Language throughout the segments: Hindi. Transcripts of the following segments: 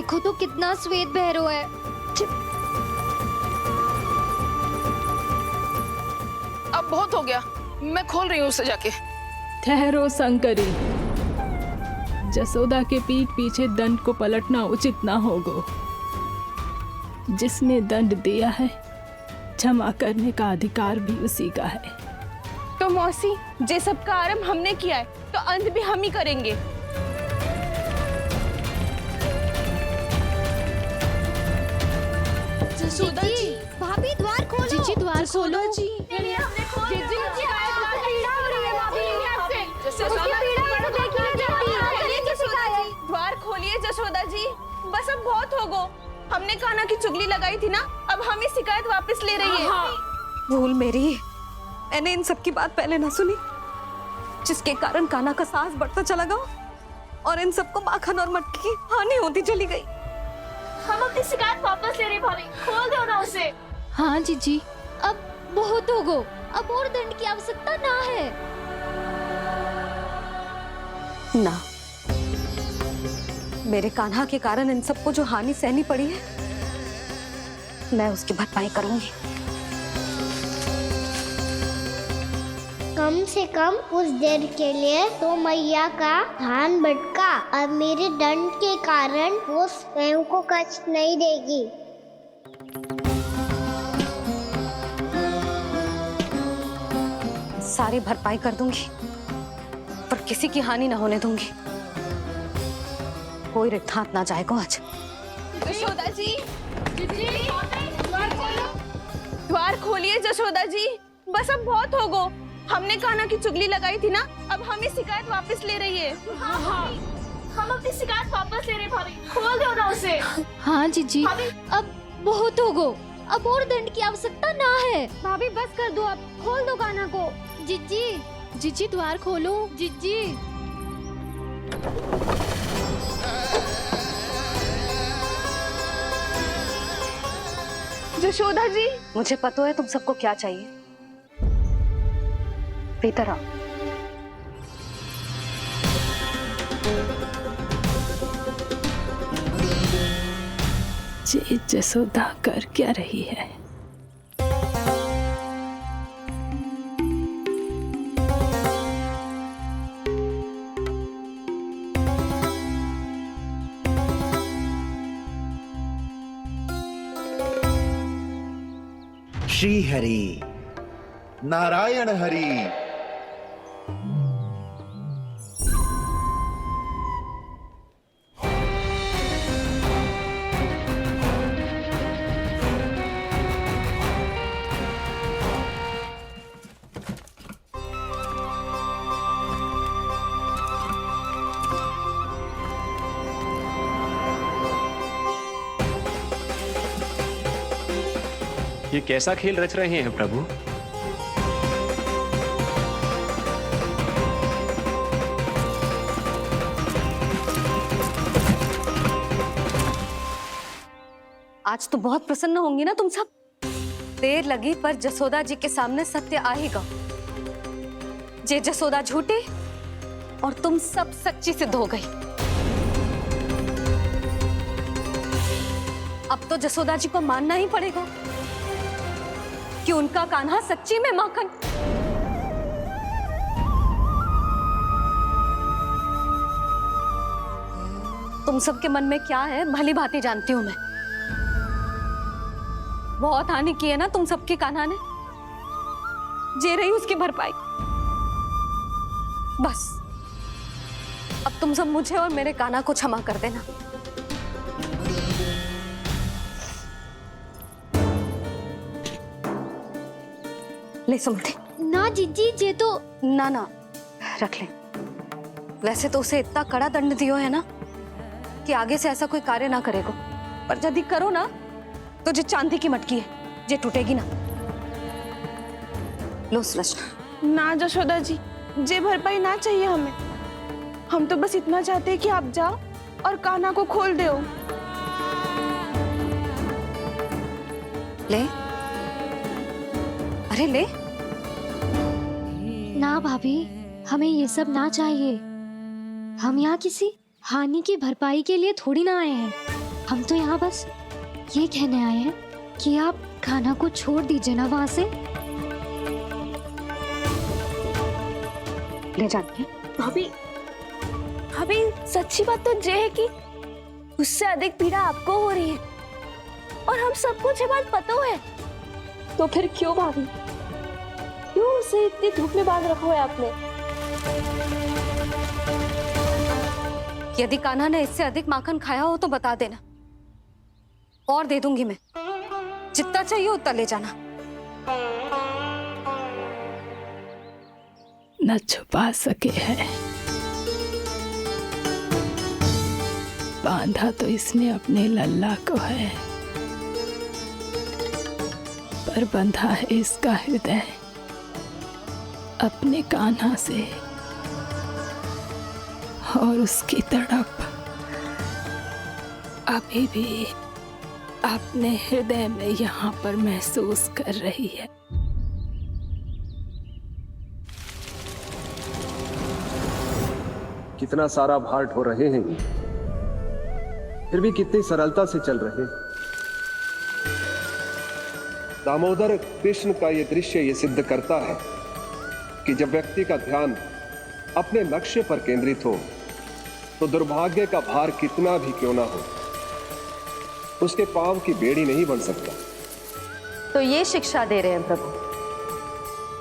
देखो तो कितना श्वेत भैरव है। अब बहुत हो गया, मैं खोल रही हूँ उसे जाके। ठहरो शंकरी, जसोदा के पीठ पीछे दंड को पलटना उचित ना होगा। जिसने दंड दिया है, क्षमा करने का अधिकार भी उसी का है। तो मौसी, जे सब का आरंभ हमने किया है तो अंत भी हम ही करेंगे। जसोदा जी, भाभी द्वार खोलो। जीजी द्वार खोलो। जी द्वार खोलिए जसोदा जी, बस अब बहुत हो गो। हमने कान्हा की चुगली लगाई थी ना, अब हम ही शिकायत वापस ले रही है। भूल मेरी, मैंने इन सब की बात पहले ना सुनी, जिसके कारण कान्हा का साहस बढ़ता चला गया और इन सबको माखन और मटकी की हानि होती चली गई। हम अपनी शिकायत वापस ले रहे भाभी, खोल दो ना उसे। हाँ जीजी, अब बहुत हो गो, अब और दंड की आवश्यकता ना है। ना, मेरे कान्हा के कारण इन सबको जो हानि सहनी पड़ी है, मैं उसकी भरपाई करूंगी। कम से कम उस देर के लिए तो मैया का ध्यान भटका और मेरे दंड के कारण वो स्वयं को कष्ट नहीं देगी। सारी भरपाई कर दूंगी, पर किसी की हानि ना होने दूंगी। कोई रिक्त हाथ ना जाएगा आज। जशोदा जी, द्वार खोलिए जशोदा जी, बस अब बहुत हो गो। हमने कान्हा की चुगली लगाई थी ना, अब हम ही शिकायत वापस ले रही है। हम अपनी शिकायत वापस ले रहे भाभी, खोल दो ना उसे। हाँ जीजी, अब बहुत हो गो, अब और दंड की आवश्यकता ना है। भाभी बस कर दो, अब खोल दो कान्हा को। जीजी, जीजी द्वार खोलो। जीजी, जशोदा जी, मुझे पता है तुम सबको क्या चाहिए। भीतर आओ। ये जसोदा कर क्या रही है? श्री हरि नारायण हरि। ये कैसा खेल रच रहे हैं प्रभु? आज तो बहुत प्रसन्न होंगी ना तुम सब। देर लगी पर जसोदा जी के सामने सत्य आएगा। जे जसोदा झूठी और तुम सब सच्ची सिद्ध हो गई। अब तो जसोदा जी को मानना ही पड़ेगा कि उनका कान्हा सच्ची में माखन। तुम सबके मन में क्या है भली भांति जानती हूं मैं। बहुत हानि की है ना तुम सबके कान्हा ने, जे रही उसकी भरपाई। बस अब तुम सब मुझे और मेरे कान्हा को क्षमा कर देना। ले सुमति। ना जीजी, जे तो ना ना रख ले। वैसे तो उसे इतना कड़ा दंड दियो है ना कि आगे से ऐसा कोई कार्य ना करेगा, पर यदि करो ना तो जो चांदी की मटकी है जे टूटेगी ना। लो सुलक्षणा। ना जशोदा जी, जे भरपाई ना चाहिए हमें। हम तो बस इतना चाहते हैं कि आप जाओ और कान्हा को खोल दो। ले, अरे ले। ना भाभी, हमें ये सब ना चाहिए। हम यहाँ किसी हानि की भरपाई के लिए थोड़ी ना आए हैं। हम तो यहाँ बस ये कहने आए हैं कि आप खाना को छोड़ दीजिए ना वहाँ से। ले जाइए। भाभी भाभी सच्ची बात तो ये है कि उससे अधिक पीड़ा आपको हो रही है और हम सबको ये बात पता है। तो फिर क्यों भाभी, क्यों उसे इतनी धूप में बांध रखा है आपने? यदि कान्हा ने इससे अधिक माखन खाया हो तो बता देना, और दे दूंगी मैं। जितना चाहिए उतना ले जाना। न छुपा सके है, बांधा तो इसने अपने लल्ला को है, पर बंधा है इसका हृदय अपने कान्हा से, और उसकी तड़प अभी भी अपने हृदय में यहाँ पर महसूस कर रही है। कितना सारा भार ढो रहे हैं, फिर भी कितनी सरलता से चल रहे हैं। दामोदर कृष्ण का यह दृश्य ये सिद्ध करता है कि जब व्यक्ति का ध्यान अपने लक्ष्य पर केंद्रित हो तो दुर्भाग्य का भार कितना भी क्यों ना हो, उसके पांव की बेड़ी नहीं बन सकता। तो ये शिक्षा दे रहे हैं प्रभु,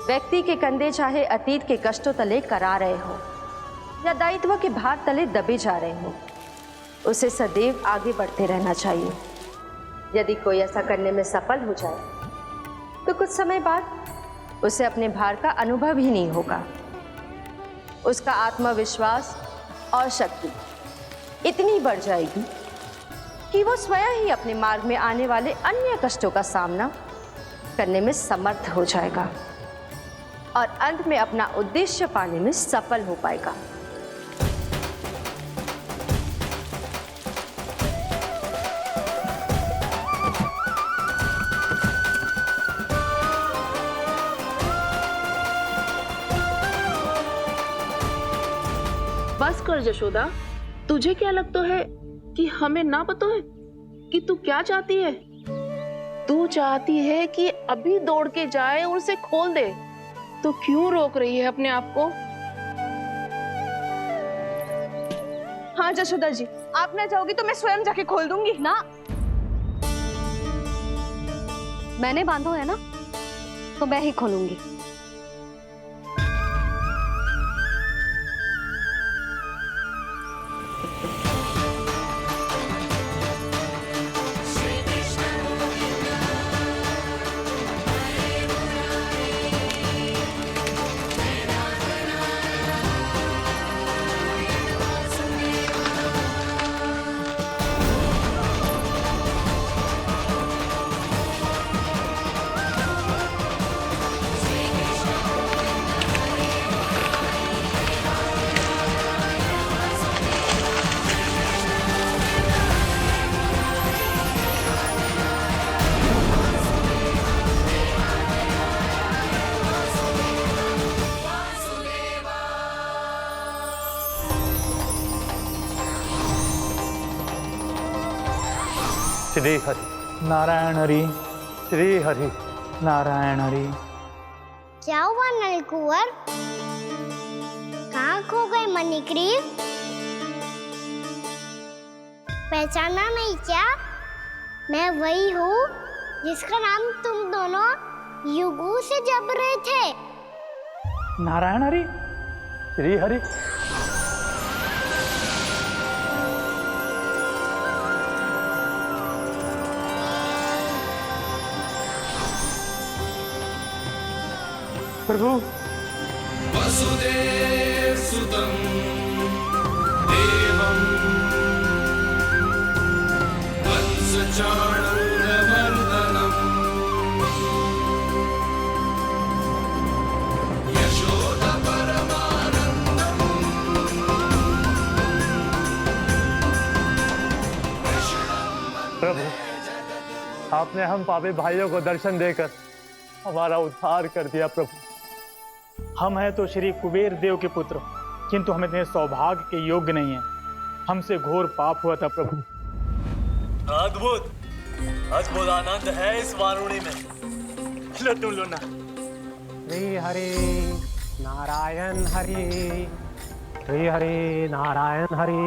व्यक्ति के कंधे चाहे अतीत के कष्टों तले करा रहे हो या दायित्व के भार तले दबे जा रहे हो, उसे सदैव आगे बढ़ते रहना चाहिए। यदि कोई ऐसा करने में सफल हो जाए तो कुछ समय बाद उसे अपने भार का अनुभव ही नहीं होगा। उसका आत्मविश्वास और शक्ति इतनी बढ़ जाएगी कि वो स्वयं ही अपने मार्ग में आने वाले अन्य कष्टों का सामना करने में समर्थ हो जाएगा और अंत में अपना उद्देश्य पाने में सफल हो पाएगा। बस कर जशोदा, तुझे क्या लगता है कि हमें ना पता है कि तू क्या चाहती है? तू चाहती है कि अभी दौड़ के जाए और उसे खोल दे, तो क्यों रोक रही है अपने आप को? हाँ जशोदा जी, आप ना जाओगी तो मैं स्वयं जाके खोल दूंगी ना। मैंने बांधो है ना, तो मैं ही खोलूंगी। श्री हरि नारायण हरि, श्री हरि नारायण हरि। क्या हुआ नलकुंवर? कहाँ खो गए मणिग्रीव? पहचाना नहीं क्या? मैं वही हूँ जिसका नाम तुम दोनों युगों से जप रहे थे। नारायण हरि, श्री हरि। प्रभु वसुदेव सुतं देवं वत्सचाणूरमर्दनम् यशोदा परमानन्दम्। प्रभु, आपने हम पापी भाइयों को दर्शन देकर हमारा उद्धार कर दिया। प्रभु, हम हैं तो श्री कुबेर देव के पुत्र, किंतु हम इतने सौभाग्य के योग्य नहीं हैं। हमसे घोर पाप हुआ था प्रभु। अद्भुत अद्भुत आनंद है इस वारुणी में। लो तुम लो ना। श्री हरि नारायण हरि, श्री हरि नारायण हरि।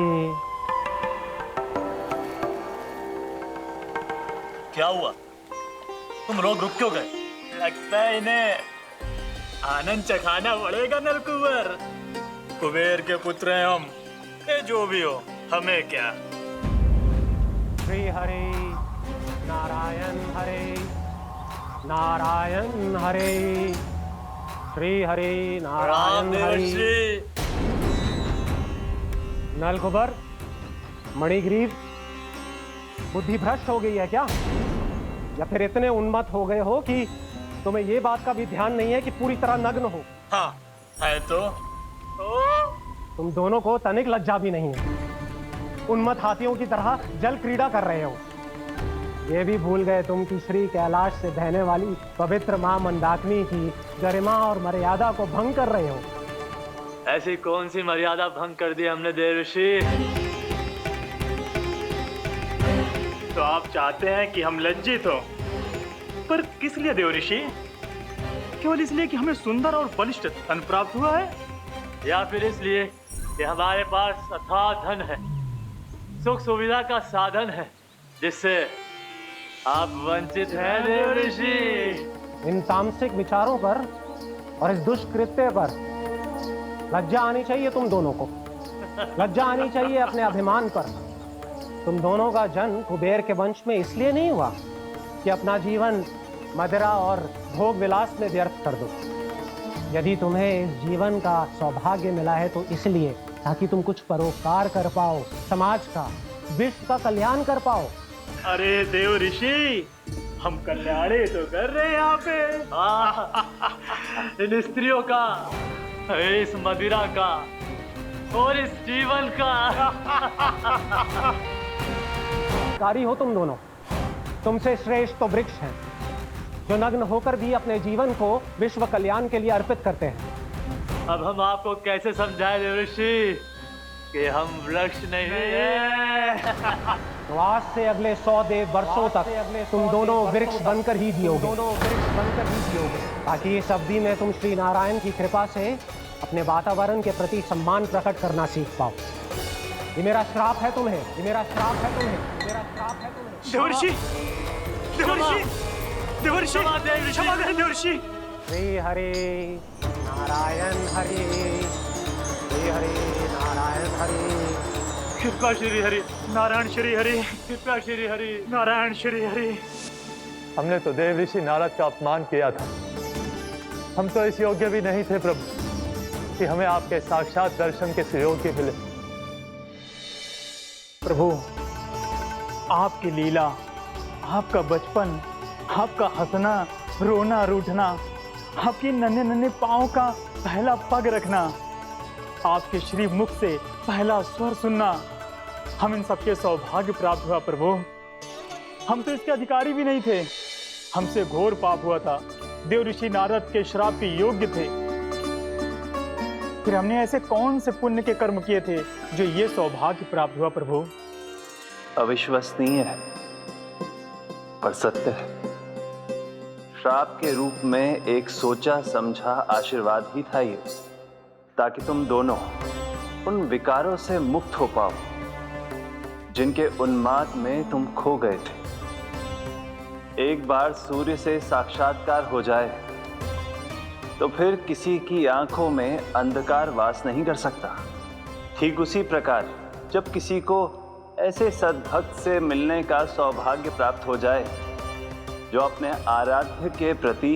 क्या हुआ? तुम लोग रुक क्यों गए? लगता है इन्हें आनंद चखाना पड़ेगा नलकुबर। कुबेर के पुत्र हैं हम, ये जो भी हो हमें क्या। श्री हरि नारायण हरि, नारायण हरि, श्री हरि नारायण हरि। नलकुबर, मणिग्रीव, बुद्धि भ्रष्ट हो गई है क्या? या फिर इतने उन्मत्त हो गए हो कि तुम्हें ये बात का भी ध्यान नहीं है कि पूरी तरह नग्न हो? हाँ है तो। तुम दोनों को तनिक लज्जा भी नहीं है। उन्मत्त हाथियों की तरह जल क्रीड़ा कर रहे हो। ये भी भूल गए तुम कि श्री कैलाश से बहने वाली पवित्र मां मंदाकिनी की गरिमा और मर्यादा को भंग कर रहे हो। ऐसी कौन सी मर्यादा भंग कर दी हमने देवर्षि? तो आप चाहते हैं कि हम लज्जित हो, पर किस लिए देवर्षि? केवल इसलिए कि हमें सुंदर और बलिष्ठ धन प्राप्त हुआ है, या फिर इसलिए कि हमारे पास अथाह धन है, सुख सुविधा का साधन है, जिससे आप वंचित हैं देवर्षि? इन तामसिक विचारों पर और इस दुष्कृत्य पर लज्जा आनी चाहिए तुम दोनों को। लज्जा आनी चाहिए अपने अभिमान पर। तुम दोनों का जन्म कुबेर के वंश में इसलिए नहीं हुआ कि अपना जीवन मदिरा और भोग विलास में व्यर्थ कर दो। यदि तुम्हें इस जीवन का सौभाग्य मिला है तो इसलिए ताकि तुम कुछ परोपकार कर पाओ, समाज का, विश्व का कल्याण कर पाओ। अरे देव ऋषि, हम कल्याणी तो कर रहे हैं यहाँ पे। इन स्त्रियों का, इस मदिरा का और इस जीवन का। कारी हो तुम दोनों। तुमसे श्रेष्ठ तो वृक्ष हैं, जो नग्न होकर भी अपने जीवन को विश्व कल्याण के लिए अर्पित करते हैं। अब हम आपको कैसे समझाएं देवर्षि कि हम वृक्ष नहीं हैं? तो आज से अगले 100 देव वर्षों तक तुम दोनों वृक्ष बनकर ही जियोगे। ताकि इस अवधि में तुम श्री नारायण की कृपा से अपने वातावरण के प्रति सम्मान प्रकट करना सीख पाओ। ये मेरा श्राप है तुम्हें, ये मेरा श्राप है तुम्हें, मेरा श्राप है तुम्हें। देवर्षि, देवर्षि, देवर्षि, क्षमा करें देवर्षि। श्री हरि नारायण हरि, श्री हरि नारायण हरि। कृपा श्री हरि नारायण श्री हरि, कृपा श्री हरि नारायण श्री हरि। हमने तो देव ऋषि नारद का अपमान किया था। हम तो इस योग्य भी नहीं थे प्रभु कि हमें आपके साक्षात दर्शन के सुयोग्य मिले। प्रभु, आपकी लीला, आपका बचपन, आपका हंसना, रोना, रूठना, आपकी नन्हे नन्हे पाँव का पहला पग रखना, आपके श्री मुख से पहला स्वर सुनना, हम इन सबके सौभाग्य प्राप्त हुआ प्रभु। हम तो इसके अधिकारी भी नहीं थे। हमसे घोर पाप हुआ था, देव ऋषि नारद के श्राप के योग्य थे। फिर हमने ऐसे कौन से पुण्य के कर्म किए थे जो ये सौभाग्य प्राप्त हुआ प्रभु? अविश्वसनीय है पर सत्य है। श्राप के रूप में एक सोचा समझा आशीर्वाद ही था ये, ताकि तुम दोनों उन विकारों से मुक्त हो पाओ जिनके उन्माद में तुम खो गए थे। एक बार सूर्य से साक्षात्कार हो जाए तो फिर किसी की आंखों में अंधकार वास नहीं कर सकता। ठीक उसी प्रकार जब किसी को ऐसे सद्भक्त से मिलने का सौभाग्य प्राप्त हो जाए जो अपने आराध्य के प्रति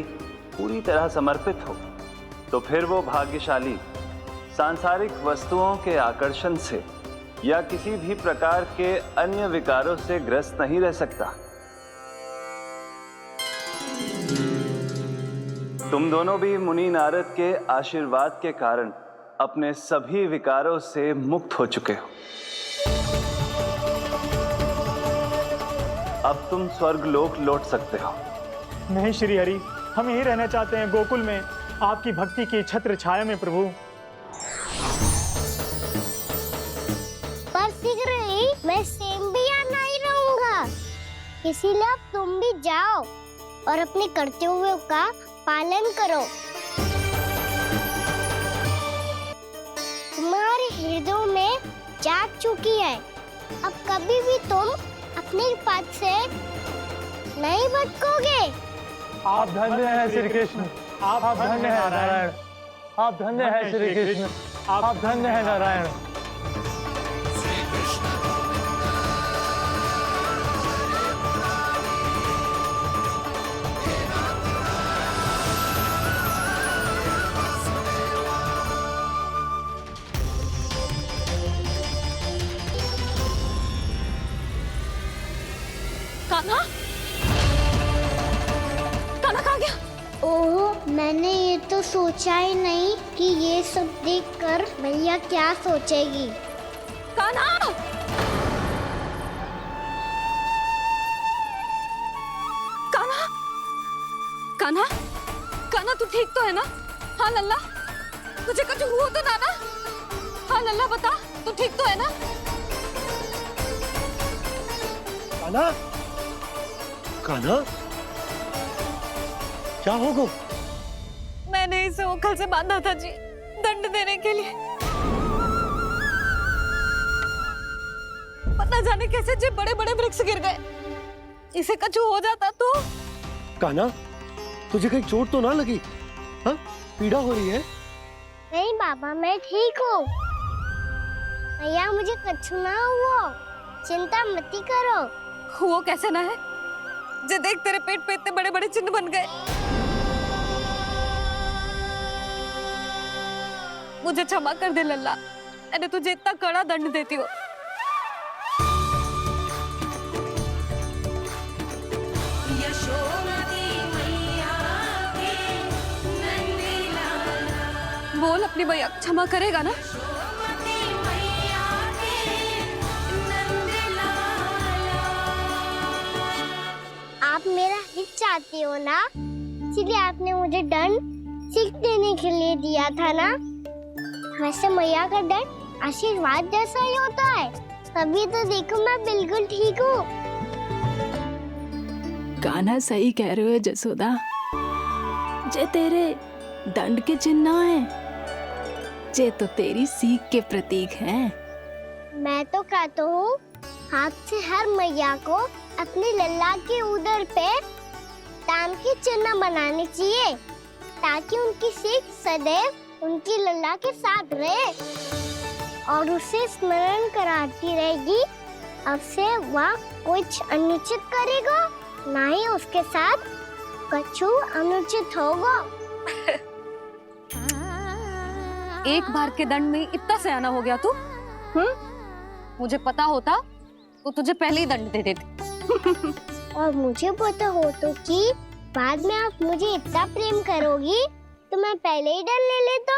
पूरी तरह समर्पित हो, तो फिर वो भाग्यशाली सांसारिक वस्तुओं के आकर्षण से या किसी भी प्रकार के अन्य विकारों से ग्रस्त नहीं रह सकता। तुम दोनों भी मुनि नारद के आशीर्वाद के कारण अपने सभी विकारों से मुक्त हो चुके हो। अब तुम स्वर्गलोक लौट सकते हो। नहीं श्री हरि, हम यही रहना चाहते हैं गोकुल में, आपकी भक्ति की छत्र छाया में प्रभु। पर शीघ्र ही मैं सेम्बिया नहीं रहूंगा। इसीलिए अब तुम भी जाओ और अपने कर्तव्यों का पालन करो। तुम्हारे हृदय में जाग चुकी है, अब कभी भी तुम अपने पद से नहीं भटकोगे। आप धन्य हैं श्री कृष्ण, आप धन्य हैं नारायण, आप धन्य हैं श्री कृष्ण, आप धन्य हैं नारायण। कान्हा, कान्हा कहाँ गया? ओह, मैंने ये तो सोचा ही नहीं कि ये सब देखकर भैया क्या सोचेगी। कान्हा! कान्हा! कान्हा! कान्हा तू ठीक तो है ना? हाँ लल्ला, तुझे कुछ हुआ तो ना? हाँ लल्ला बता, तू ठीक तो है ना? कान्हा, कान्हा, क्या होगा? मैंने इसे ओखल से बांधा था जी, दंड देने के लिए। पता जाने कैसे जो बड़े बड़े वृक्ष गिर गए, इसे कुछ हो जाता तो। कान्हा, तुझे कहीं चोट तो ना लगी? हाँ, पीड़ा हो रही है? नहीं बाबा, मैं ठीक हूँ। भैया मुझे कुछ ना हुआ, चिंता मत करो। वो कैसे ना है? जे देख तेरे पेट पे इतने बड़े बड़े चिन्ह बन गए। मुझे क्षमा कर दे लल्ला, मैंने तुझे इतना कड़ा दंड देती हूँ। बोल अपनी भैया क्षमा करेगा ना? आप मेरा हित चाहते हो ना, इसलिए आपने मुझे दंड सीख देने के लिए दिया था ना। वैसे मैया का दंड आशीर्वाद जैसा ही होता है, तभी तो देखो मैं बिल्कुल ठीक हूँ। कान्हा सही कह रहे हो जसोदा, जे तेरे दंड के चिन्ह है, जे तो तेरी सीख के प्रतीक हैं। मैं तो कहता हूँ हाथ से हर मैया को अपने लल्ला के उदर पे ताम के चिन्ह बनाने चाहिए, ताकि उनकी सीख सदैव उनकी लल्ला के साथ रहे और उसे स्मरण कराती रहेगी। अब से वह कुछ अनुचित करेगा, ना ही उसके साथ कुछ अनुचित होगा। एक बार के दंड में इतना सयाना हो गया तू? मुझे पता होता तो तुझे पहले ही दंड दे देती। और मुझे पता हो तो कि बाद में आप मुझे इतना प्रेम करोगी तो मैं पहले ही दंड ले लेता।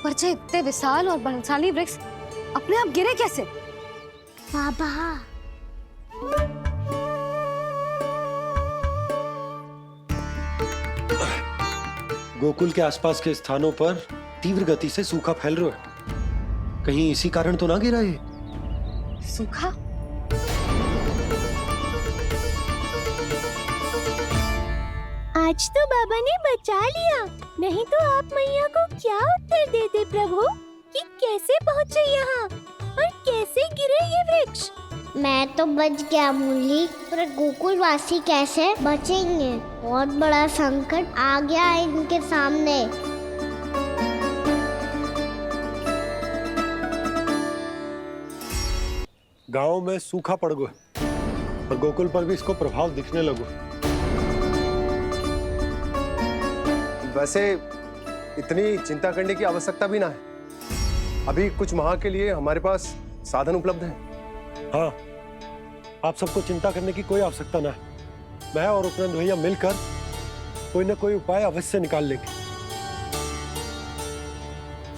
पर जे इतने विशाल और बलशाली वृक्ष अपने आप गिरे कैसे? बाबा, गोकुल के आसपास के स्थानों पर तीव्र गति से सूखा फैल रहा है। कहीं इसी कारण तो ना गिरा ये? सूखा? आज तो बाबा ने बचा लिया, नहीं तो आप मैया को क्या उत्तर देते प्रभु कि कैसे पहुँचे यहाँ और कैसे गिरे ये वृक्ष। मैं तो बच गया मुरली, पर गोकुल वासी कैसे बचेंगे? बहुत बड़ा संकट आ गया है इनके सामने। गांव में सूखा पड़ गया और गोकुल पर भी इसको प्रभाव दिखने लगा। वैसे इतनी चिंता करने की आवश्यकता भी ना है। अभी कुछ माह के लिए हमारे पास साधन उपलब्ध है। हाँ, आप सबको चिंता करने की कोई आवश्यकता ना है। मैं और उपनंद भैया मिलकर कोई ना कोई उपाय अवश्य निकाल लेंगे।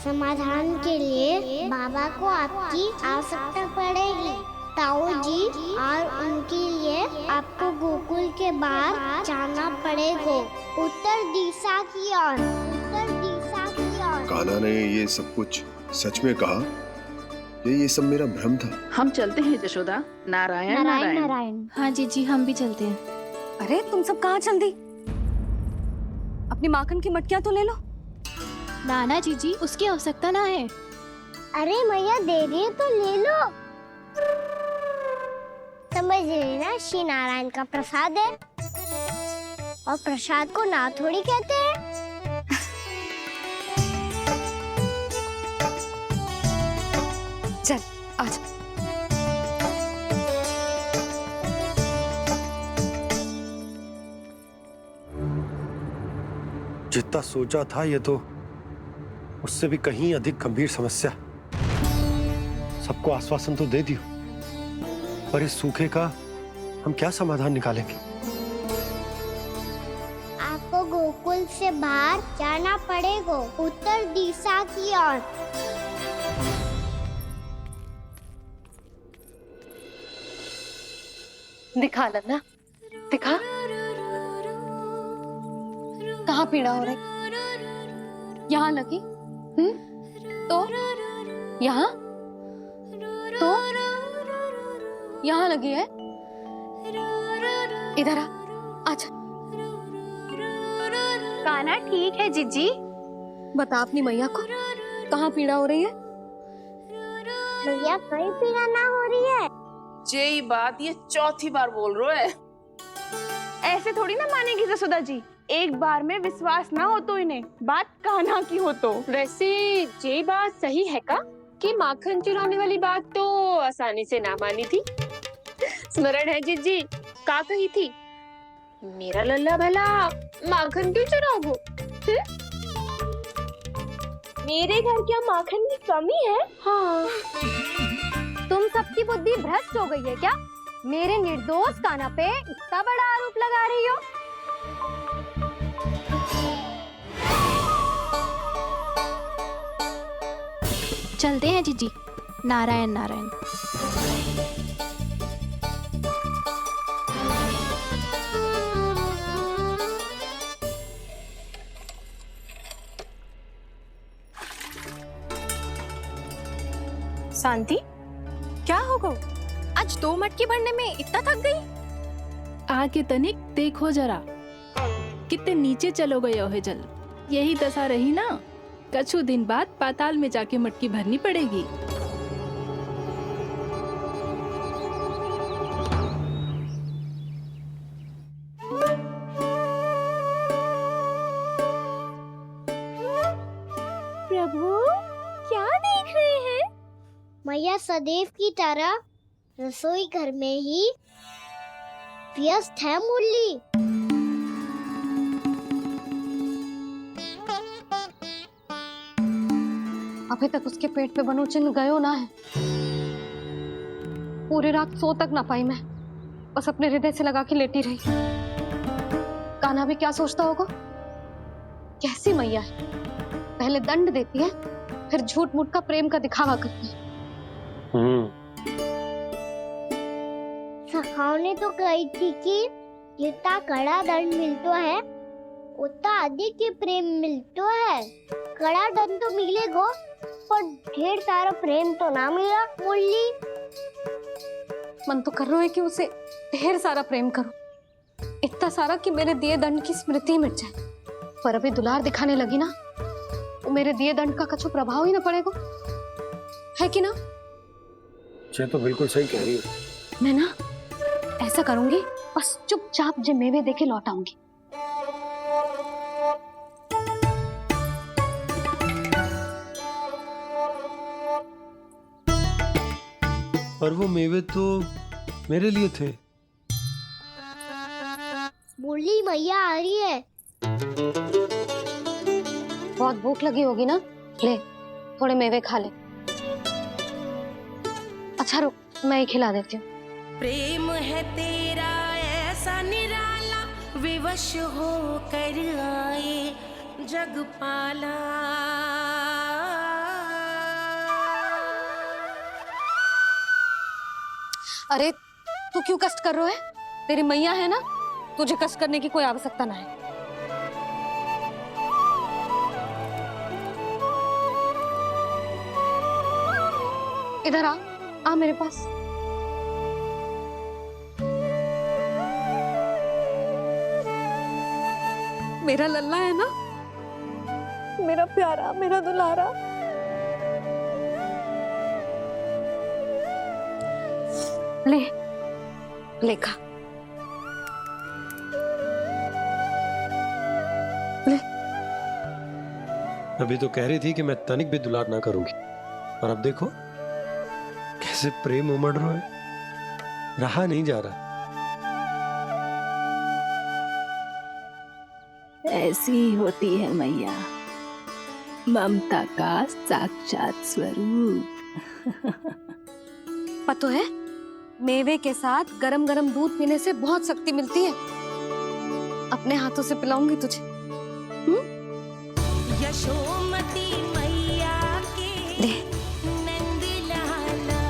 समाधान के लिए बाबा को आपकी आवश्यकता पड़ेगी। ताऊ जी और उनके लिए आपको गोकुल के बाहर जाना पड़ेगा, उत्तर दिशा की ओर, उत्तर दिशा की ओर। कान्हा ने ये सब कुछ सच में कहा? ये सब मेरा भ्रम था? हम चलते हैं जशोदा। नारायण नारायण नारायण। हाँ जीजी, हम भी चलते हैं। अरे तुम सब कहाँ चल दी? अपनी माखन की मटकियाँ तो ले लो। नाना जीजी, उसकी आवश्यकता ना है। अरे मैया दे रही है तो ले लो। समझ रही ना, श्री नारायण का प्रसाद है और प्रसाद को ना थोड़ी कहते हैं। चल आजा। जितना सोचा था ये तो उससे भी कहीं अधिक गंभीर समस्या। सबको आश्वासन तो दे दियो, पर इस सूखे का हम क्या समाधान निकालेंगे? आपको गोकुल से बाहर जाना पड़ेगा, उत्तर दिशा की ओर। दिखा लन्ना, दिखा। कहाँ पीड़ा हो रही? यहाँ लगी? तो यहाँ? तो यहाँ लगी है? इधर आ, आजा। कान्हा ठीक है जीजी। बता अपनी मैया को कहाँ पीड़ा हो रही है? मैया कहीं पीड़ा ना हो रही है। यही बात ये चौथी बार बोल रहे है। ऐसे थोड़ी ना मानेगी जसोदा जी, एक बार में विश्वास ना हो तो इन्हें, बात कान्हा की हो तो। वैसे ये बात सही है का कि माखन चुराने वाली बात तो आसानी से ना मानी थी। स्मरण है जीजी, का कही थी, मेरा लल्ला भला माखन क्यों चुराओगे? मेरे घर क्या माखन की कमी है? हाँ। तुम सबकी बुद्धि भ्रष्ट हो गई है क्या? मेरे निर्दोष कान्हा पे इतना बड़ा आरोप लगा रही हो? चलते हैं जीजी। नारायण नारायण। शांति, क्या हो गो? आज 2 मटकी भरने में इतना थक गई? आके तनिक देखो जरा, कितने नीचे चलो गए हो जल। यही दशा रही ना, कछु दिन बाद पाताल में जाके मटकी भरनी पड़ेगी। प्रभु क्या देख रहे हैं? मैया सदैव की तरह रसोई घर में ही व्यस्त है मुरली। अभी तक उसके पेट पे बनो चिन्ह गयो ना है। पूरी रात सो तक ना पाई मैं, बस अपने हृदय से लगा के लेटी रही। कान्हा भी क्या सोचता होगा? कैसी मैया है, पहले दंड देती है, फिर झूठ मूठ का प्रेम का दिखावा करती है। सखाओ ने तो कही थी कि जितना कड़ा दंड मिलता है उतना अधिक ही प्रेम मिलता है। कड़ा दंड तो मिलेगा पर ढेर सारा प्रेम तो ना मिला मुरली। मन तो कर रहा है कि उसे ढेर सारा प्रेम करो, इतना सारा कि मेरे दिए दंड की स्मृति मिट जाए। पर अभी दुलार दिखाने लगी ना, तो मेरे दिए दंड का कछु प्रभाव ही ना पड़ेगा, है कि ना? ये तो बिल्कुल सही कह रही हो। मैं ना ऐसा करूंगी, बस चुपचाप जे मेवे देके लौट आऊंगी। पर वो मेवे तो मेरे लिए थे। मुरली मैया आ रही है। बहुत भूख लगी होगी ना, ले थोड़े मेवे खा ले। अच्छा रुक, मैं ही खिला देती हूँ। प्रेम है तेरा ऐसा निराला, विवश हो कर आए जग पाला। अरे तू क्यों कष्ट कर रहा है? तेरी मैया है ना, तुझे कष्ट करने की कोई आवश्यकता ना है। इधर आ मेरे पास। मेरा लल्ला है ना, मेरा प्यारा, मेरा दुलारा। ले खा। ले। अभी तो कह रही थी कि मैं तनिक भी दुलार ना करूंगी, और अब देखो कैसे प्रेम उमड़ रहा है, रहा नहीं जा रहा। ऐसी ही होती है मैया, ममता का साक्षात स्वरूप। पता है, मेवे के साथ गरम गरम दूध पीने से बहुत शक्ति मिलती है। अपने हाथों से पिलाऊंगी तुझे। यशोमती मैया के नंद लाला,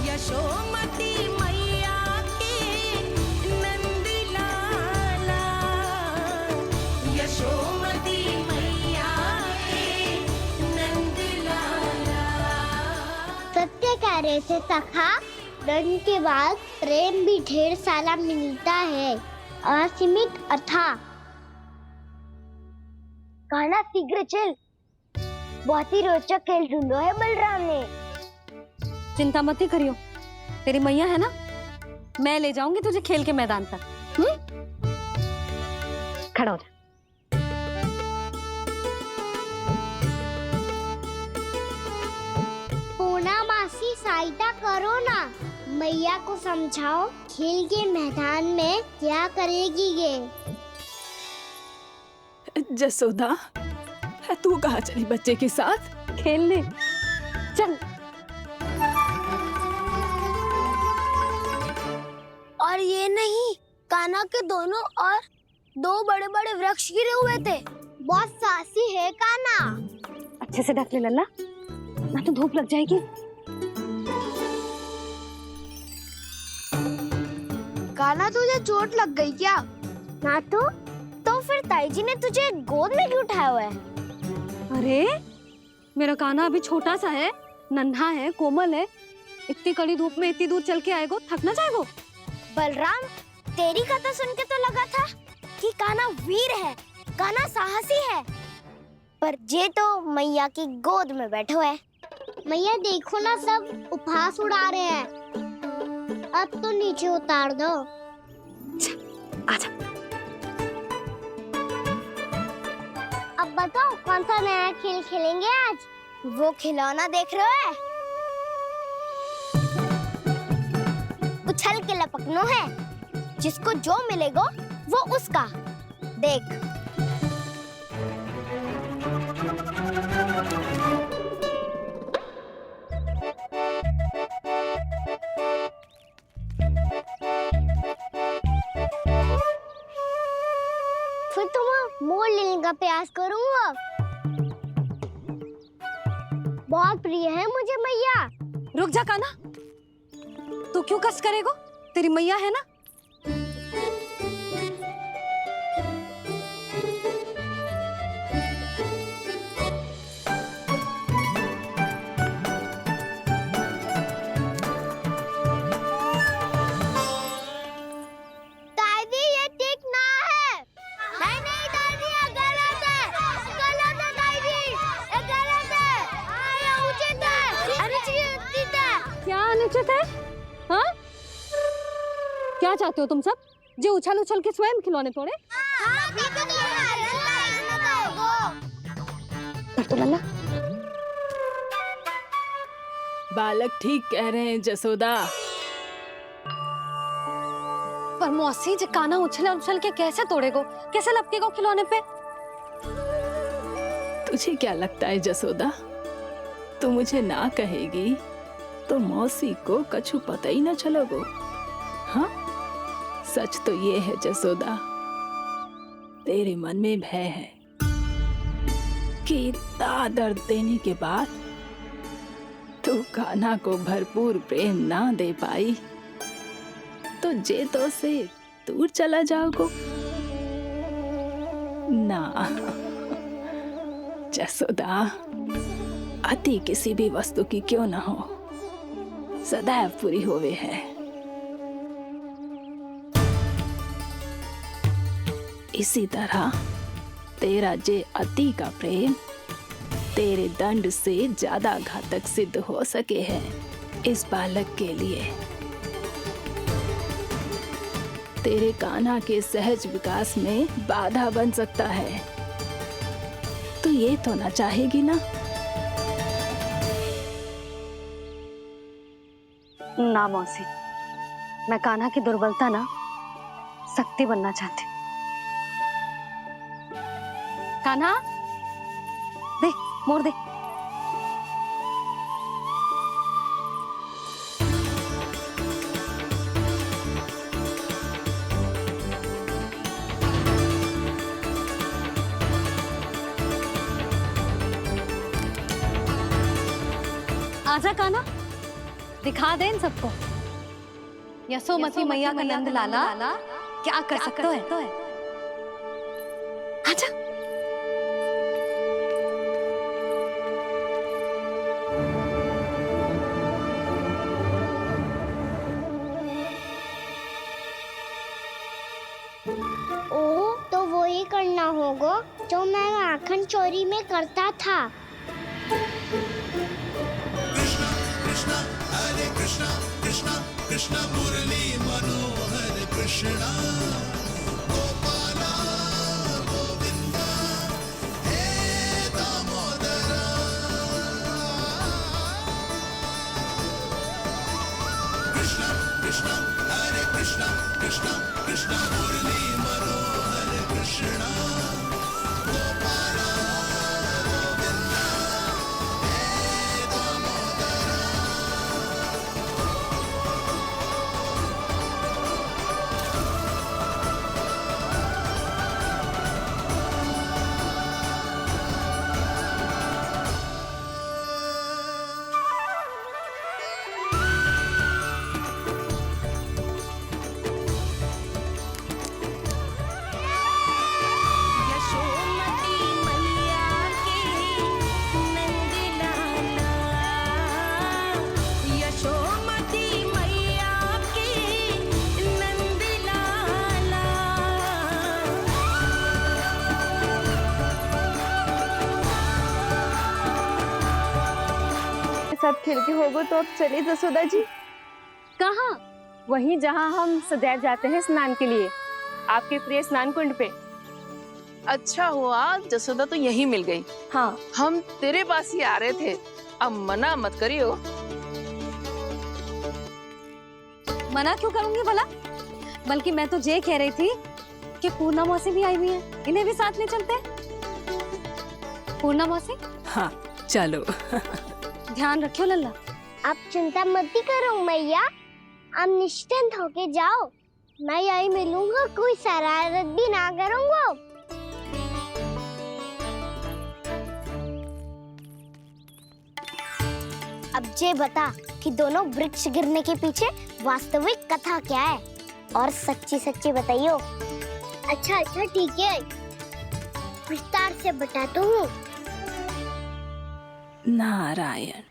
यशोमती मैया के नंद लाला, यशोमती मैया के नंद लाला। सत्य कह रहे थे सखा, धन के बाद प्रेम भी ढेर सारा मिलता है, असीमित अथाह। कहना शीघ्र चल, बहुत ही रोचक खेल ढूंढो है बलराम ने। चिंता मत ही करियो, तेरी मैया है ना, मैं ले जाऊंगी तुझे खेल के मैदान पर। खड़ा हो जा। पूना मासी सहायता करो ना, मैया को समझाओ खेल के मैदान में क्या करेगी ये। जसोदा, तू कहाँ चली बच्चे के साथ? खेलने चल। और ये नहीं, कान्हा के दोनों और दो बड़े बड़े वृक्ष गिरे हुए थे। बहुत साहसी है कान्हा। अच्छे से ढक ले लल्ला, ना तो धूप लग जाएगी। कान्हा तुझे चोट लग गई क्या? ना तो फिर ताई जी ने तुझे गोद में क्यों उठाया हुआ है? अरे मेरा कान्हा अभी छोटा सा है, नन्हा है, कोमल है। इतनी कड़ी धूप में इतनी दूर चल के आएगो, थक ना जाएगो। बलराम, तेरी कथा सुन के तो लगा था कि कान्हा वीर है, कान्हा साहसी है, पर ये तो मैया की गोद में बैठो है। मैया देखो ना, सब उपहास उड़ा रहे हैं। अब तो नीचे उतार दो। आजा। अब बताओ कौन सा नया खेल खेलेंगे आज? वो खिलौना देख रहे हो? उछल के लपकनो है, जिसको जो मिलेगा वो उसका। देख। फिर तुम मोड़ लेने का प्रयास करूंगा। बहुत प्रिय है मुझे मैया। रुक जा कान्हा, तू क्यों कष्ट करेगो? तेरी मैया है ना। दादी ये ठीक ना है। नहीं दादी, ये गलत है। गलत है दादी, ये गलत है। ये उचित है, अनुचित है। क्या अनुचित है? हाँ? क्या चाहते हो तुम सब? जो उछल उछल के स्वयं खिलौने तोड़े? तो लल्ला, बालक ठीक कह रहे हैं जसोदा। पर मौसी, जो कान्हा उछल उछल के कैसे तोड़ेगो, कैसे लपकेगो खिलौने पे? तुझे क्या लगता है जसोदा, तू मुझे ना कहेगी तो मौसी को कछु पता ही न चलोगो। हाँ, सच तो ये है जसोदा, तेरे मन में भय है कि इतना दर्द देने के बाद तू कान्हा को भरपूर प्रेम ना दे पाई तो जे तो से दूर चला जाओगो ना। जसोदा, अति किसी भी वस्तु की क्यों ना हो, सदैव पूरी होवे है। इसी तरह तेरा जे अति का प्रेम तेरे दंड से ज्यादा घातक सिद्ध हो सके है इस बालक के लिए। तेरे कान्हा के सहज विकास में बाधा बन सकता है। तो ये तो ना चाहेगी ना? ना मौसी, मैं कान्हा की दुर्बलता ना शक्ति बनना चाहती। कान्हा, दे मोड़ दे। आजा कान्हा, दिखा दे इन सबको यशोमती मैया का नंद लाला क्या कर सकता है। आजा। तो वो ही करना होगा जो मैं माखन चोरी में करता था। कृष्णा हरे कृष्णा कृष्णा कृष्णा मुरली मनोहर कृष्णा गोपाला गोविंदा हे दामोदरा। कृष्णा कृष्णा हरे कृष्णा कृष्णा कृष्णा मुरली मनोहर कृष्णा गोपाला गोविंदा हे दामोदरा। यशोमती मैया के नंद लाला, यशोमती मैया के नंद लाला। सब खेल के होगो तो अब चलिए जसोदा जी। कहाँ? वहीं जहाँ हम सदैव जाते हैं स्नान के लिए, आपके प्रिय स्नान कुंड पे। अच्छा हुआ जसोदा तो यहीं मिल गई। हाँ, हम तेरे पास ही आ रहे थे, अब मना मत करियो। मना क्यों करूंगी भला? बल्कि मैं तो ये कह रही थी कि पूर्णा मौसी भी आई हुई है, इन्हें भी साथ ले चलते हैं। पूर्णा मौसी, हाँ चलो। ध्यान रखियो लल्ला। आप चिंता मत करो मैया, आप निश्चिंत होके जाओ, मैं यही मिलूंगा, कोई शरारत भी ना करूंगा। अब ये बता कि दोनों वृक्ष गिरने के पीछे वास्तविक कथा क्या है, और सच्ची सच्ची बताइयो। अच्छा अच्छा ठीक है, विस्तार से बताता हूँ। नारायण,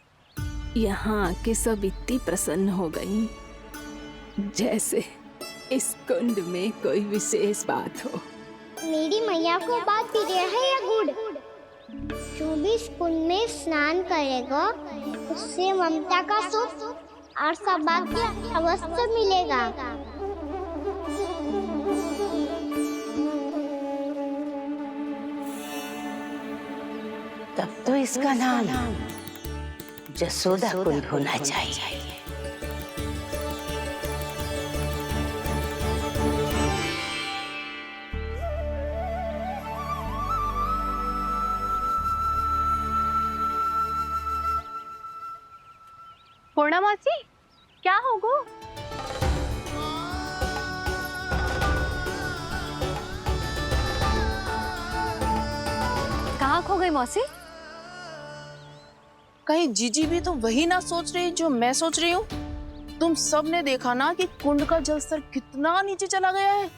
यहाँ के सब इतनी प्रसन्न हो गई जैसे इस कुंड में कोई विशेष बात हो। मेरी मैया को बात प्रिय है या गुड़? जो भी इस कुंड में स्नान करेगा उससे ममता का सुख और सौभाग्य अवश्य मिलेगा। तब तो इसका नाम जसोदा कुंड होना चाहिए। पूर्णा मौसी, क्या होगो? कहाँ खो गई मौसी? कहीं जीजी भी तो वही ना सोच रही जो मैं सोच रही हूँ? तुम सब ने देखा ना कि कुंड का जलस्तर कितना नीचे चला गया है।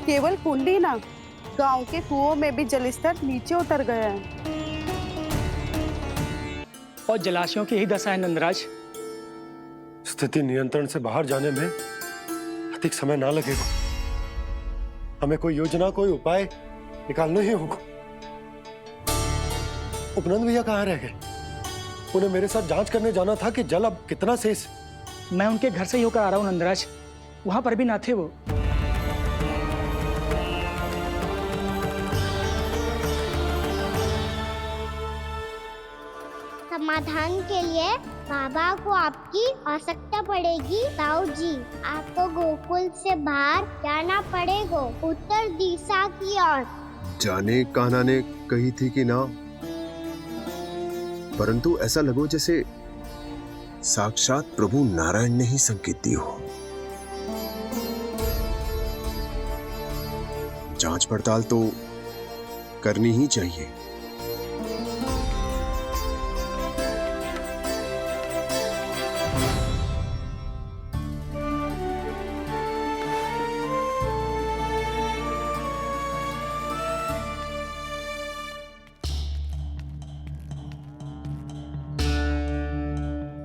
केवल कुंड ही ना, गांव के कुओं में भी जलस्तर नीचे उतर गया है। और जलाशयों की ही दशा है नंदराज। स्थिति नियंत्रण से बाहर जाने में अधिक समय ना लगेगा। हमें कोई योजना, कोई उपाय निकालना ही होगा। उपनंद भैया कहाँ रह गए? उन्हें मेरे साथ जांच करने जाना था कि जल अब कितना शेष। मैं उनके घर से ही होकर आ रहा हूँ नंदराज, वहां पर भी ना थे वो। समाधान के लिए बाबा को आपकी आवश्यकता पड़ेगी। ताऊ जी, आपको गोकुल से बाहर जाना पड़ेगा, उत्तर दिशा की ओर। जाने कान्हा ने कही थी कि ना, परंतु ऐसा लगो जैसे साक्षात प्रभु नारायण ने ही संकेत दी हो। जांच पड़ताल तो करनी ही चाहिए।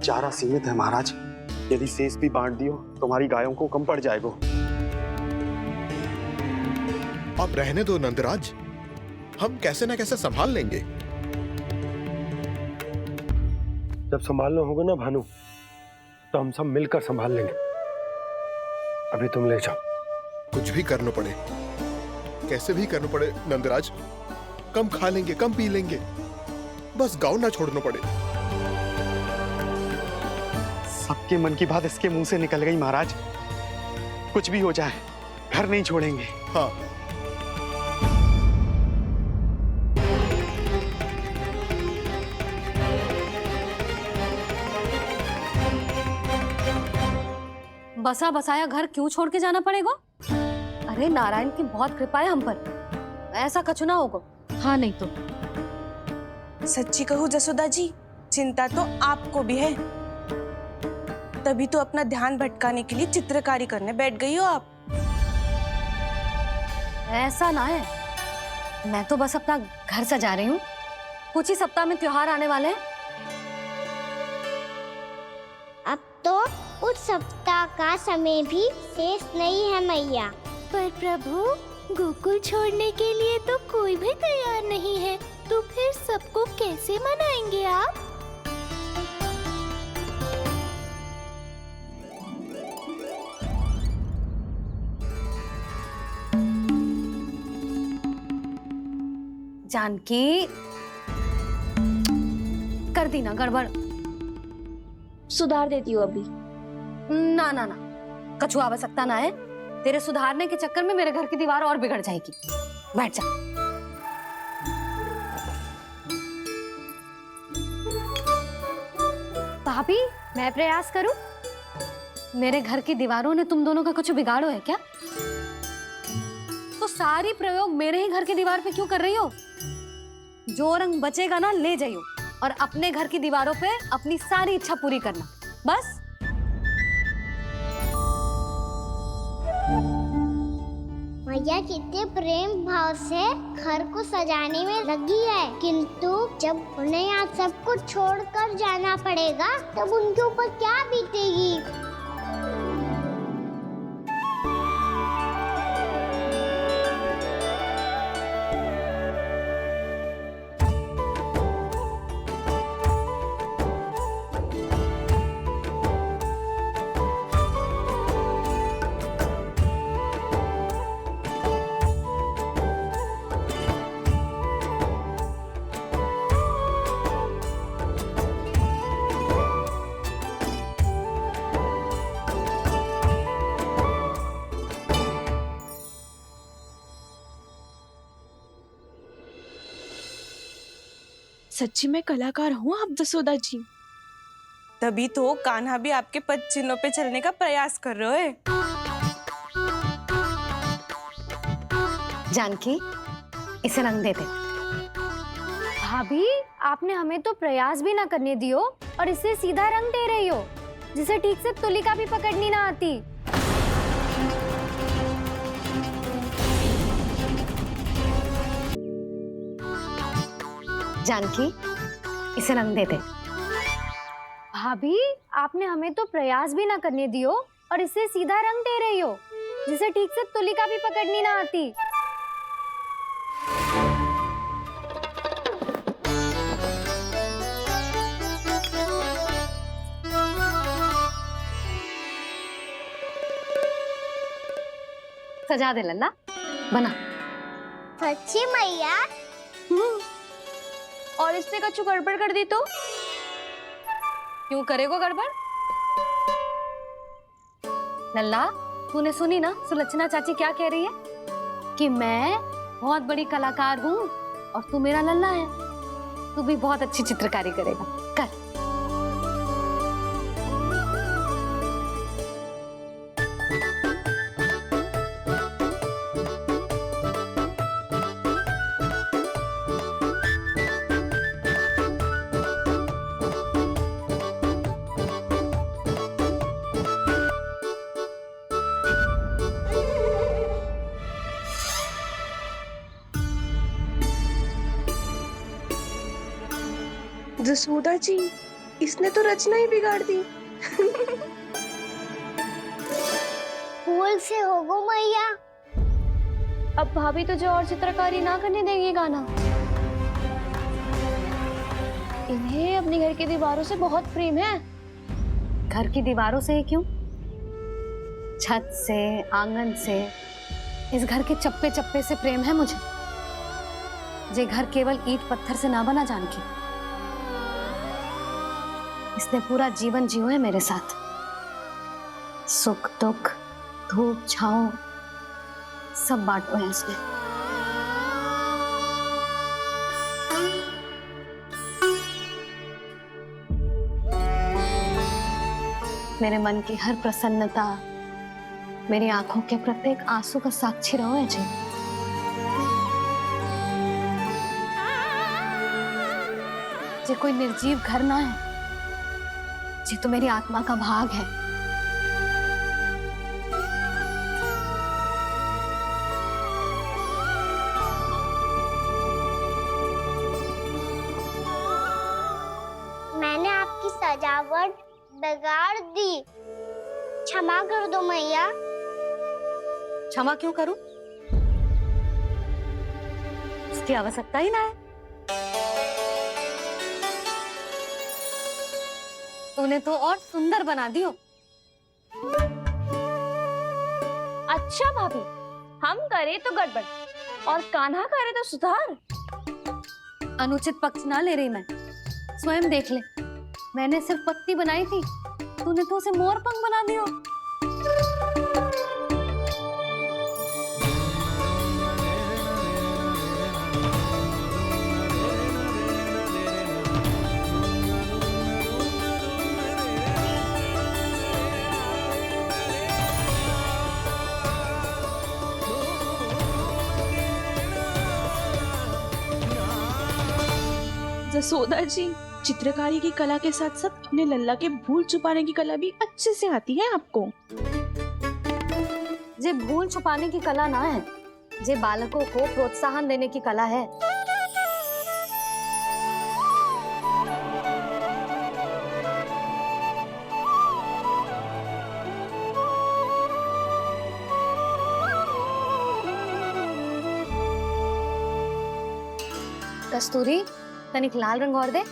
चारा सीमित है महाराज, यदि शेष भी बांट दियो तो हमारी गायों को कम पड़ जाएगा। अब रहने दो नंदराज, हम कैसे न कैसे संभाल लेंगे। जब संभालना होगा ना भानु, तो हम सब मिलकर संभाल लेंगे। अभी तुम ले जाओ। कुछ भी करना पड़े, कैसे भी करना पड़े नंदराज, कम खा लेंगे, कम पी लेंगे, बस गांव ना छोड़ना पड़े। सबके मन की बात इसके मुंह से निकल गई महाराज। कुछ भी हो जाए, घर नहीं छोड़ेंगे। हाँ। बसा बसाया घर क्यों छोड़ के जाना पड़ेगा? अरे नारायण की बहुत कृपा है हम पर, ऐसा कछु ना होगा। हाँ नहीं तो सच्ची कहूँ जसोदा जी, चिंता तो आपको भी है, तभी तो अपना ध्यान भटकाने के लिए चित्रकारी करने बैठ गई हो आप। ऐसा ना है, मैं तो बस अपना घर सजा रही हूँ। कुछ ही सप्ताह में त्योहार आने वाले हैं। अब तो उस सप्ताह का समय भी शेष नहीं है मैया। पर प्रभु, गोकुल छोड़ने के लिए तो कोई भी तैयार नहीं है, तो फिर सबको कैसे मनाएंगे आप? जानकी, कर दी ना गड़बड़। सुधार देती हूँ अभी। ना ना ना, कछु आवश्यकता ना है। तेरे सुधारने के चक्कर में मेरे घर की दीवार और बिगड़ जाएगी। बैठ जा। भाभी, मैं प्रयास करूं? मेरे घर की दीवारों ने तुम दोनों का कुछ बिगाड़ो है क्या? तो सारी प्रयोग मेरे ही घर की दीवार पे क्यों कर रही हो? जो रंग बचेगा ना ले जाइयो, और अपने घर की दीवारों पे अपनी सारी इच्छा पूरी करना, बस। मैया कितने प्रेम भाव से घर को सजाने में लगी है, किंतु जब उन्हें यहाँ सब कुछ छोड़कर जाना पड़ेगा तब उनके ऊपर क्या बीतेगी? सच्ची में कलाकार हूँ आप जसोदा जी, तभी तो कान्हा भी आपके पद चिन्हों पे चलने का प्रयास कर रहे हैं। जानकी, इसे रंग दे दे। भाभी, आपने हमें तो प्रयास भी ना करने दियो और इसे सीधा रंग दे रही हो, जिसे ठीक से तुलिका भी पकड़नी ना आती। जानकी, इसे रंग दे दे। भाभी, आपने हमें तो प्रयास भी ना करने दियो और इसे सीधा रंग दे रही हो, जिसे ठीक से तुलिका भी पकड़नी ना आती। सजा दे लल्ला, बना। सच्ची मैया? और इसने कछु गड़बड़ कर दी तो? क्यों करेगो गड़बड़? लल्ला, तूने सुनी ना सुलक्षणा चाची क्या कह रही है? कि मैं बहुत बड़ी कलाकार हूँ और तू मेरा लल्ला है। तू भी बहुत अच्छी चित्रकारी करेगा, कर। जसोदा जी, इसने तो रचना ही बिगाड़ दी। फूल से होगो मैया। अब भाभी तुझे और चित्रकारी ना करने देंगी गाना। इन्हें अपने घर की दीवारों से बहुत प्रेम है। घर की दीवारों से क्यों? छत से, आंगन से, इस घर के चप्पे चप्पे से प्रेम है मुझे। ये घर केवल ईंट पत्थर से ना बना जानकी। इसने पूरा जीवन जियो है मेरे साथ। सुख दुख, धूप छांव सब बांटो है इसने। मेरे मन की हर प्रसन्नता, मेरी आंखों के प्रत्येक आंसू का साक्षी रहो है जी। ये कोई निर्जीव घर ना है, ये तो मेरी आत्मा का भाग है। मैंने आपकी सजावट बिगाड़ दी, क्षमा कर दो मैया। क्षमा क्यों करूं? उसकी आवश्यकता ही ना है। तूने तो और सुंदर बना दियो। अच्छा भाभी, हम करे तो गड़बड़ और कान्हा करे तो सुधार। अनुचित पक्ष ना ले रही मैं, स्वयं देख ले। मैंने सिर्फ पत्ती बनाई थी, तूने तो उसे मोर पंख बना दियो। जसोदा जी, चित्रकारी की कला के साथ साथ अपने लल्ला के भूल छुपाने की कला भी अच्छे से आती है आपको। ये भूल छुपाने की कला ना है, ये बालकों को प्रोत्साहन देने की कला है। कस्तूरी, तनिक लाल रंग और दे।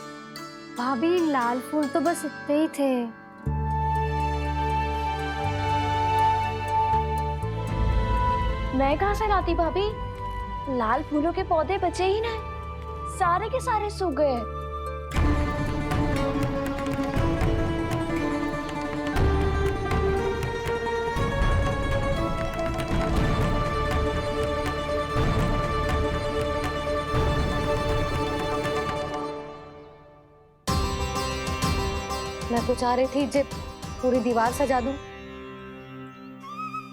भाभी, लाल फूल तो बस इतने ही थे। मैं कहाँ से लाती भाभी? लाल फूलों के पौधे बचे ही नहीं, सारे के सारे सूख गए। मैं तो चाह रही थी जे पूरी दीवार सजा दूं,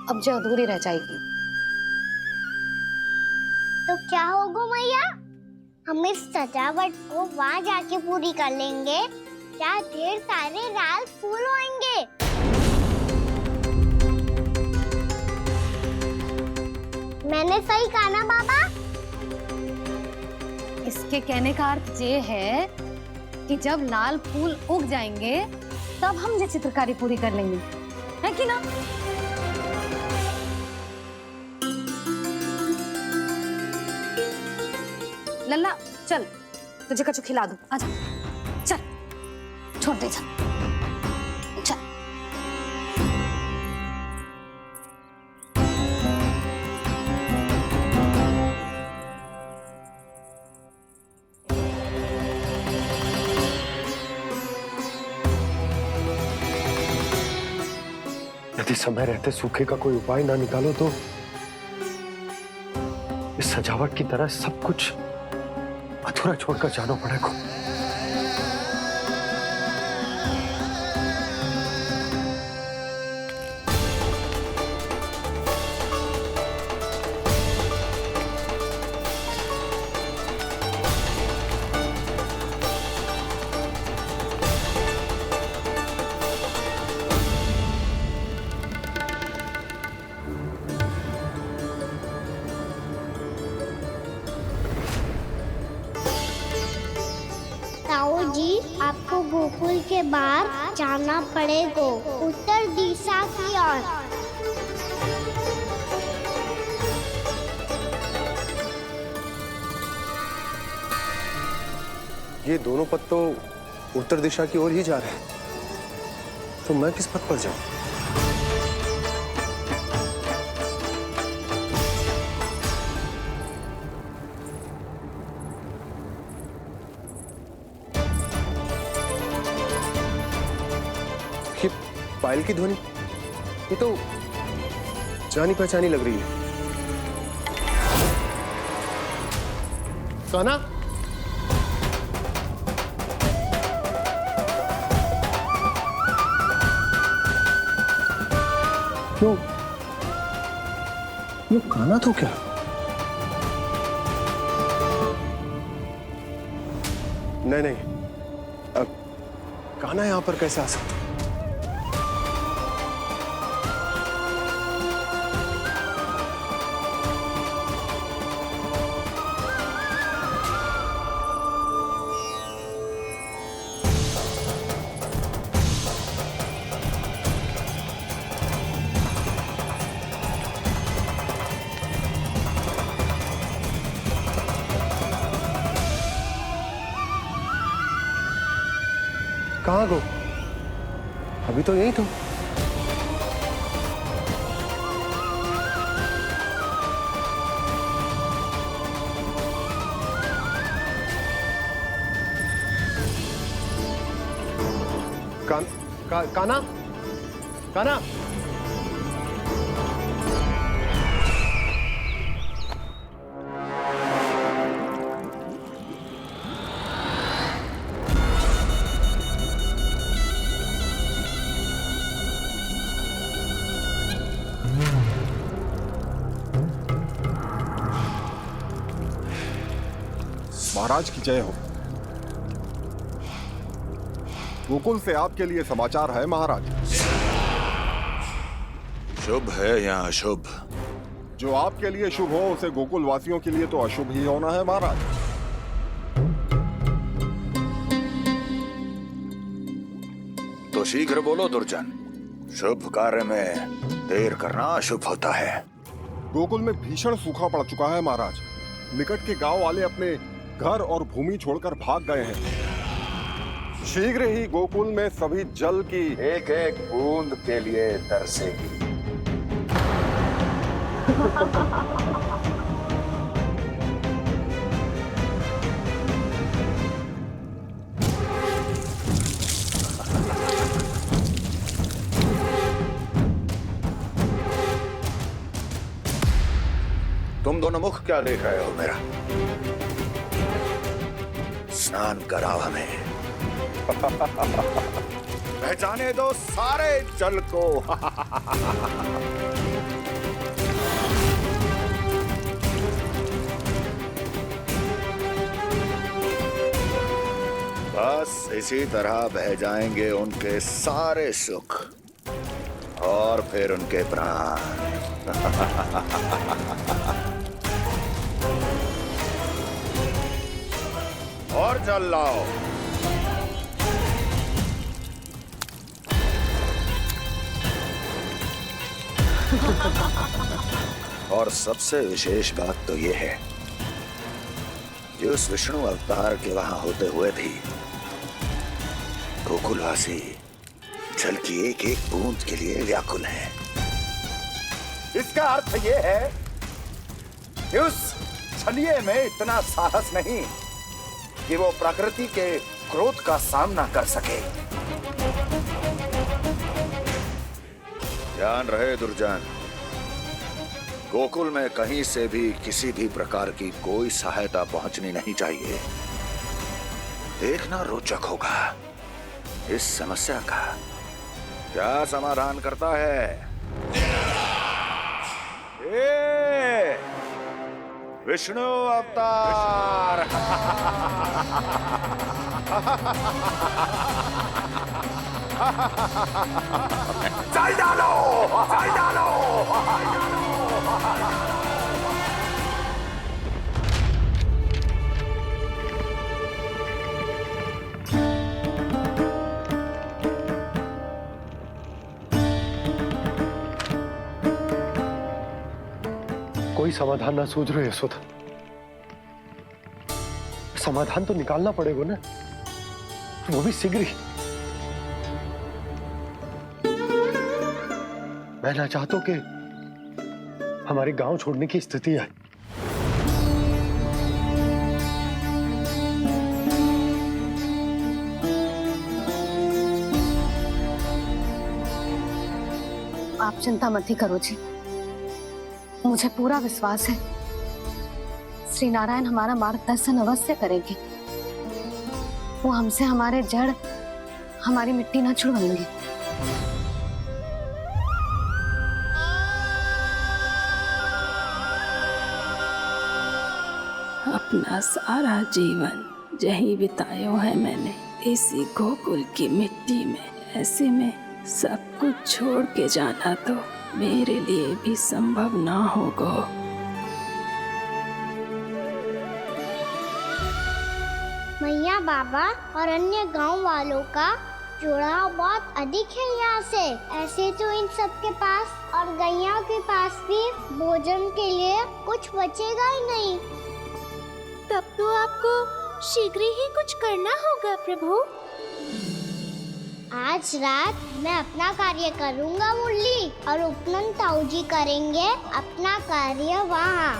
अब जो अधूरी रह जाएगी। तो क्या होगा मैया? हम इस सजावट को वहाँ जाके पूरी कर लेंगे जहाँ ढेर सारे लाल फूल होंगे। मैंने सही कहा ना बाबा? इसके कहने का अर्थ ये है कि जब लाल फूल उग जाएंगे तब हम ये चित्रकारी पूरी कर लेंगे, है कि ना? लल्ला चल, तुझे कछु खिला दूं, आजा, चल, छोड़ दे, चल, चल। यदि समय रहते सूखे का कोई उपाय ना निकालो तो इस सजावट की तरह सब कुछ अधूरा छोड़कर जाना पड़ेगा। ताऊ जी, आपको गोकुल के बाहर जाना पड़ेगा, उत्तर दिशा की ओर। ये दोनों पथ तो उत्तर दिशा की ओर ही जा रहे हैं, तो मैं किस पथ पर जाऊं? ये पायल की ध्वनि, ये तो जानी पहचानी लग रही है। कान्हा, क्यों? ये कान्हा तो क्या? नहीं, अब कान्हा यहां पर कैसे आ सकता? कहाँ गो? अभी तो यही तुम। कान्हा, कान्हा, महाराज की जय हो। गोकुल से आपके लिए समाचार है महाराज। शुभ है या अशुभ? जो आपके लिए शुभ हो उसे गोकुल वासियों के लिए तो अशुभ ही होना है महाराज। तो शीघ्र बोलो दुर्जन, शुभ कार्य में देर करना अशुभ होता है। गोकुल में भीषण सूखा पड़ चुका है महाराज। निकट के गांव वाले अपने घर और भूमि छोड़कर भाग गए हैं। शीघ्र ही गोकुल में सभी जल की एक एक बूंद के लिए तरसेगी। तुम दोनों मुख क्या देख रहे हो मेरा? स्नान कराओ हमें। पहचाने दो सारे जल को। बस इसी तरह बह जाएंगे उनके सारे सुख और फिर उनके प्राण। और जल लाओ। और सबसे विशेष बात तो ये है कि उस विष्णु अवतार के वहां होते हुए भी गोकुलवासी जल की एक एक बूंद के लिए व्याकुल हैं। इसका अर्थ ये है कि उस छलिए में इतना साहस नहीं कि वो प्रकृति के क्रोध का सामना कर सके। ध्यान रहे दुर्जन, गोकुल में कहीं से भी किसी भी प्रकार की कोई सहायता पहुंचनी नहीं चाहिए। देखना रोचक होगा इस समस्या का क्या समाधान करता है। ए, विष्णु अवतार। चल डालो, चल डालो। कोई समाधान ना सूझ रहे यशोदा। समाधान तो निकालना पड़ेगा ना, वो भी शीघ्र ही। मैं ना चाहता कि हमारे गांव छोड़ने की स्थिति आए। आप चिंता मत ही करो जी, मुझे पूरा विश्वास है श्री नारायण हमारा मार्गदर्शन अवश्य करेंगे। वो हमसे हमारे जड़, हमारी मिट्टी ना छुड़वाएंगे। अपना सारा जीवन यही बितायो है मैंने, इसी गोकुल की मिट्टी में। ऐसे में सब कुछ छोड़ के जाना तो मेरे लिए भी संभव ना होगा। मैया बाबा और अन्य गांव वालों का जुड़ाव बहुत अधिक है यहाँ से। ऐसे तो इन सब के पास और गैया के पास भी भोजन के लिए कुछ बचेगा ही नहीं। तब तो आपको शीघ्र ही कुछ करना होगा प्रभु। आज रात मैं अपना कार्य करूँगा मुरली, और उपनंद ताऊ जी करेंगे अपना कार्य वहाँ।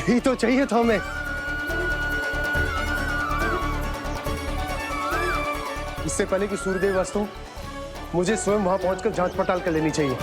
यही तो चाहिए था हमें। इससे पहले कि सूर्यदेव वस्तु, मुझे स्वयं वहां पहुंचकर जांच पड़ताल कर लेनी चाहिए।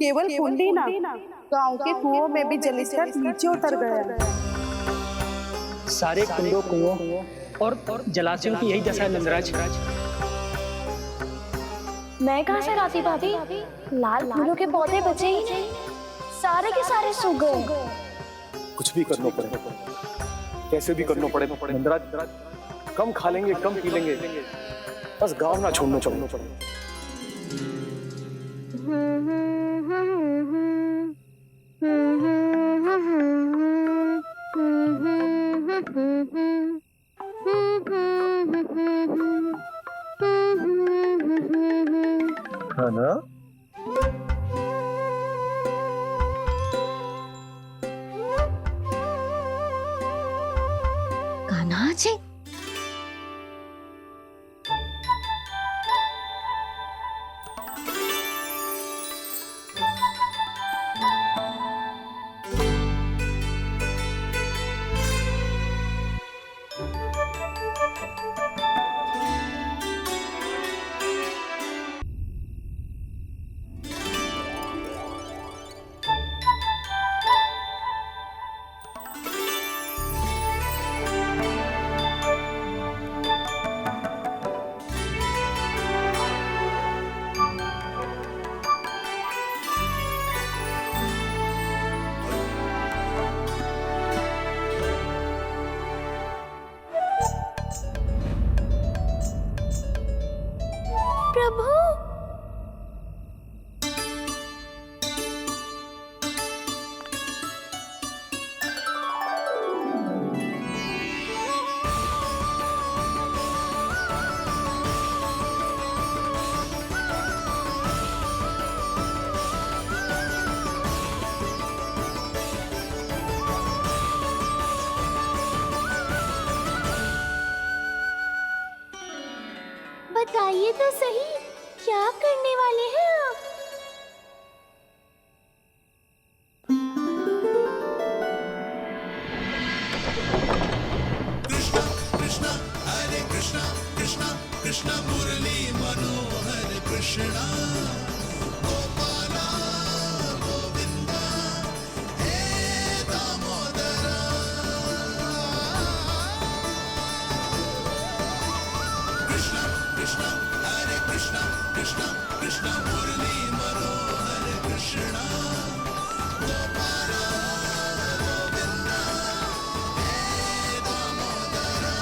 केवल कुंडी ना, गांव के कुओं में भी जलस्तर नीचे उतर गया। सारे कुंडों, कुओं और जलाशयों की यही दशा है नंदराज। मैं कहाँ से लाती भाभी? लाल फूलों के पौधे बचे ही नहीं, सारे के सारे सूख गए। कुछ भी करना पड़ेगा, कैसे भी करना पड़ेगा नंदराज। कम खा लेंगे, कम पी लेंगे, बस गांव ना छोड़ना चाहिए। है ना? कान्हा जी, प्रभु बताइए तो सही, क्या करने वाले हैं आप? कृष्णा हरे कृष्णा कृष्णा कृष्णा मुरली मनोहर कृष्णा गोपाला गोविंदा हे दामोदरा कृष्णा कृष्णा हरे कृष्णा कृष्णा कृष्णा मुरली मनोहर कृष्णा गोपाला गोविंदा हे दामोदरा